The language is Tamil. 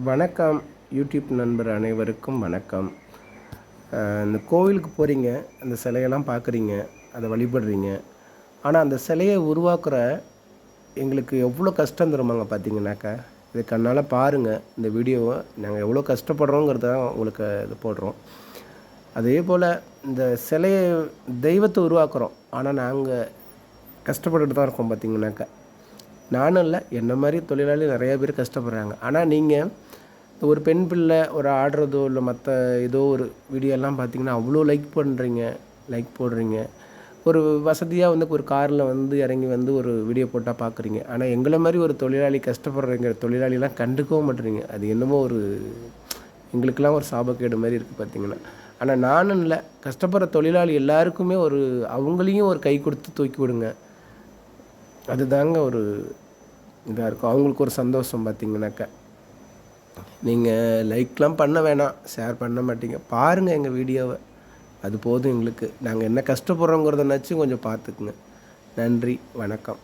வணக்கம். யூடியூப் நண்பர் அனைவருக்கும் வணக்கம். இந்த கோவிலுக்கு போகிறீங்க, அந்த சிலையெல்லாம் பார்க்குறீங்க, அதை வழிபடுறீங்க. ஆனால் அந்த சிலையை உருவாக்குற எங்களுக்கு எவ்வளோ கஷ்டம் தருமாங்க பார்த்தீங்கன்னாக்கா, இது கண்ணால் பாருங்கள் இந்த வீடியோவை. நாங்கள் எவ்வளோ கஷ்டப்படுறோங்கிறத தான் உங்களுக்கு இது போடுறோம். அதே போல் இந்த சிலையை தெய்வத்தை உருவாக்குறோம், ஆனால் நாங்கள் கஷ்டப்பட்டுட்டு தான் இருக்கோம் பார்த்தீங்கன்னாக்கா. நானும் இல்லை, என்ன மாதிரி தொழிலாளி நிறையா பேர் கஷ்டப்படுறாங்க. ஆனால் நீங்கள் ஒரு பெண் பிள்ளை ஒரு ஆடுறதோ இல்லை மற்ற ஏதோ ஒரு வீடியோலாம் பார்த்தீங்கன்னா அவ்வளோ லைக் பண்ணுறீங்க, லைக் போடுறீங்க. ஒரு வசதியாக வந்து ஒரு காரில் வந்து இறங்கி வந்து ஒரு வீடியோ போட்டால் பார்க்குறீங்க. ஆனால் எங்களை மாதிரி ஒரு தொழிலாளி கஷ்டப்படுறீங்க தொழிலாளிலாம் கண்டுக்கவும் மாட்டுறீங்க. அது என்னமோ ஒரு எங்களுக்கெல்லாம் ஒரு சாபக்கேடு மாதிரி இருக்குது பார்த்தீங்கன்னா. ஆனால் நானும் இல்லை, கஷ்டப்படுற தொழிலாளி எல்லாருக்குமே ஒரு அவங்களையும் ஒரு கை கொடுத்து தூக்கி விடுங்க. அதுதாங்க ஒரு இதாக இருக்கும். அவங்களுக்கு ஒரு சந்தோஷம் பார்த்தீங்கன்னாக்கா. நீங்கள் லைக்லாம் பண்ண வேணாம், ஷேர் பண்ண மாட்டீங்க. பாருங்கள் எங்கள் வீடியோவை, அது போதும் எங்களுக்கு. நாங்கள் என்ன கஷ்டப்படுறோங்கிறதனாச்சும் கொஞ்சம் பார்த்துக்குங்க. நன்றி, வணக்கம்.